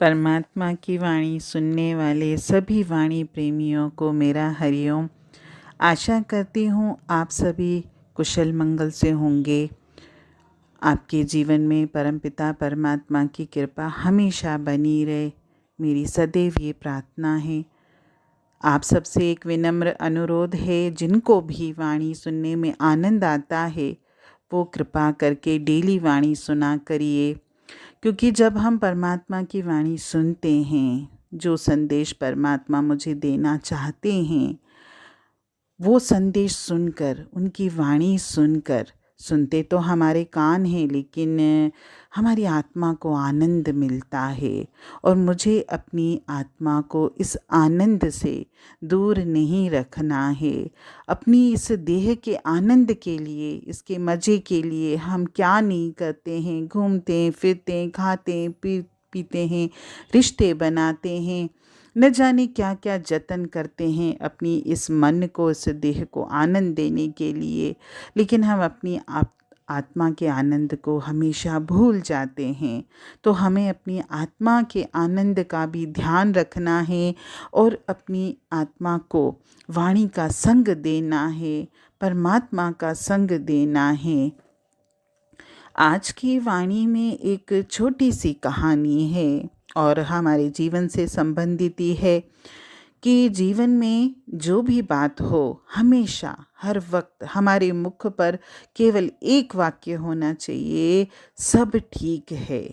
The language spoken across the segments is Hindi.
परमात्मा की वाणी सुनने वाले सभी वाणी प्रेमियों को मेरा हरिओम। आशा करती हूँ आप सभी कुशल मंगल से होंगे। आपके जीवन में परमपिता परमात्मा की कृपा हमेशा बनी रहे, मेरी सदैव ये प्रार्थना है। आप सबसे एक विनम्र अनुरोध है, जिनको भी वाणी सुनने में आनंद आता है वो कृपा करके डेली वाणी सुना करिए, क्योंकि जब हम परमात्मा की वाणी सुनते हैं, जो संदेश परमात्मा मुझे देना चाहते हैं वो संदेश सुनकर, उनकी वाणी सुनकर, सुनते तो हमारे कान हैं लेकिन हमारी आत्मा को आनंद मिलता है। और मुझे अपनी आत्मा को इस आनंद से दूर नहीं रखना है। अपनी इस देह के आनंद के लिए, इसके मज़े के लिए हम क्या नहीं करते हैं, घूमते फिरते, खाते पीते हैं, रिश्ते बनाते हैं, न जाने क्या क्या जतन करते हैं अपनी इस मन को, इस देह को आनंद देने के लिए। लेकिन हम अपनी आत्मा के आनंद को हमेशा भूल जाते हैं। तो हमें अपनी आत्मा के आनंद का भी ध्यान रखना है और अपनी आत्मा को वाणी का संग देना है, परमात्मा का संग देना है। आज की वाणी में एक छोटी सी कहानी है और हमारे जीवन से संबंधित ही है कि जीवन में जो भी बात हो, हमेशा हर वक्त हमारे मुख पर केवल एक वाक्य होना चाहिए, सब ठीक है।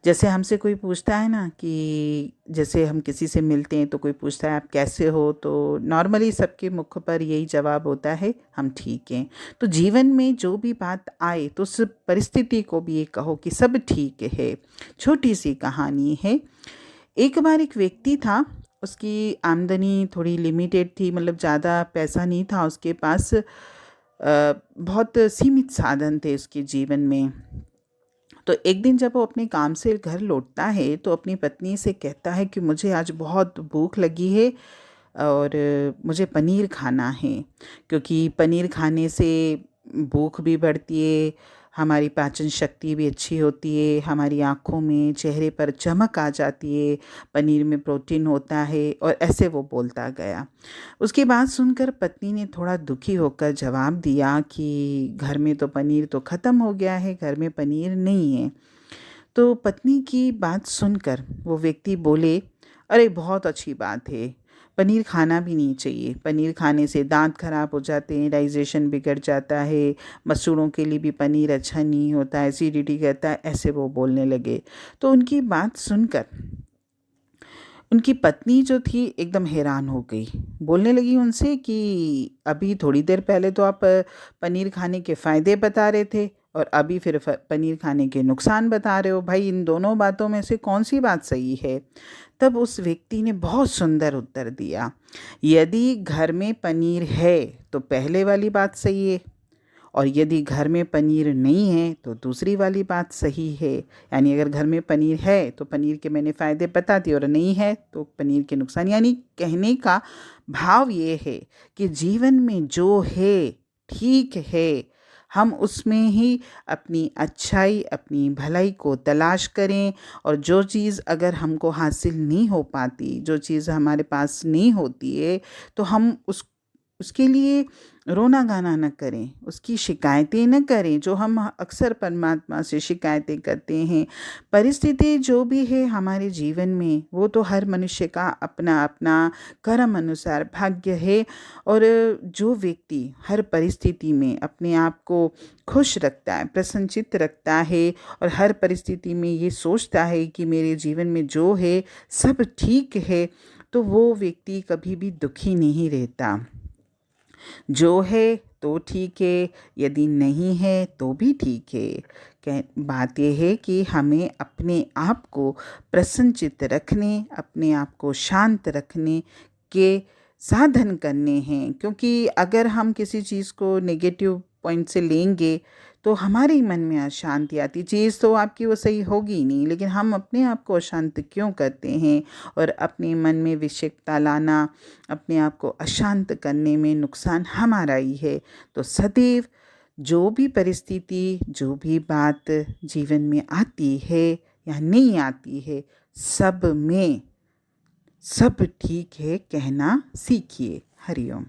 जैसे हमसे कोई पूछता है ना, कि जैसे हम किसी से मिलते हैं तो कोई पूछता है आप कैसे हो, तो नॉर्मली सबके मुख पर यही जवाब होता है, हम ठीक हैं। तो जीवन में जो भी बात आए तो उस परिस्थिति को भी ये कहो कि सब ठीक है। छोटी सी कहानी है। एक बार एक व्यक्ति था, उसकी आमदनी थोड़ी लिमिटेड थी, मतलब ज़्यादा पैसा नहीं था उसके पास। बहुत सीमित साधन थे उसके जीवन में। तो एक दिन जब वो अपने काम से घर लौटता है तो अपनी पत्नी से कहता है कि मुझे आज बहुत भूख लगी है और मुझे पनीर खाना है, क्योंकि पनीर खाने से भूख भी बढ़ती है, हमारी पाचन शक्ति भी अच्छी होती है, हमारी आँखों में, चेहरे पर चमक आ जाती है, पनीर में प्रोटीन होता है। और ऐसे वो बोलता गया। उसकी बात सुनकर पत्नी ने थोड़ा दुखी होकर जवाब दिया कि घर में तो पनीर तो ख़त्म हो गया है, घर में पनीर नहीं है। तो पत्नी की बात सुनकर वो व्यक्ति बोले, अरे बहुत अच्छी बात है, पनीर खाना भी नहीं चाहिए, पनीर खाने से दांत खराब हो जाते हैं, डाइजेशन बिगड़ जाता है, मसूड़ों के लिए भी पनीर अच्छा नहीं होता, एसिडिटी करता है, ऐसे वो बोलने लगे। तो उनकी बात सुनकर उनकी पत्नी जो थी एकदम हैरान हो गई। बोलने लगी उनसे कि अभी थोड़ी देर पहले तो आप पनीर खाने के फ़ायदे बता रहे थे और अभी फिर पनीर खाने के नुकसान बता रहे हो। भाई, इन दोनों बातों में से कौन सी बात सही है? तब उस व्यक्ति ने बहुत सुंदर उत्तर दिया, यदि घर में पनीर है तो पहले वाली बात सही है, और यदि घर में पनीर नहीं है तो दूसरी वाली बात सही है। यानी अगर घर में पनीर है तो पनीर के मैंने फ़ायदे बता दिए, और नहीं है तो पनीर के नुकसान। यानी कहने का भाव ये है कि जीवन में जो है ठीक है, हम उसमें ही अपनी अच्छाई, अपनी भलाई को तलाश करें। और जो चीज़ अगर हमको हासिल नहीं हो पाती, जो चीज़ हमारे पास नहीं होती है, तो हम उसके लिए रोना गाना न करें, उसकी शिकायतें न करें, जो हम अक्सर परमात्मा से शिकायतें करते हैं। परिस्थिति जो भी है हमारे जीवन में, वो तो हर मनुष्य का अपना अपना कर्म अनुसार भाग्य है। और जो व्यक्ति हर परिस्थिति में अपने आप को खुश रखता है, प्रसन्नचित्त रखता है, और हर परिस्थिति में ये सोचता है कि मेरे जीवन में जो है सब ठीक है, तो वो व्यक्ति कभी भी दुखी नहीं रहता। जो है तो ठीक है, यदि नहीं है तो भी ठीक है। बात यह है कि हमें अपने आप को प्रसन्नचित्त रखने, अपने आप को शांत रखने के साधन करने हैं। क्योंकि अगर हम किसी चीज़ को नेगेटिव पॉइंट से लेंगे तो हमारे ही मन में अशांति आती। चीज़ तो आपकी वो सही होगी ही नहीं, लेकिन हम अपने आप को अशांत क्यों करते हैं? और अपने मन में विषिकता लाना, अपने आप को अशांत करने में नुकसान हमारा ही है। तो सदैव जो भी परिस्थिति, जो भी बात जीवन में आती है, या नहीं आती है, सब में सब ठीक है कहना सीखिए। हरिओम।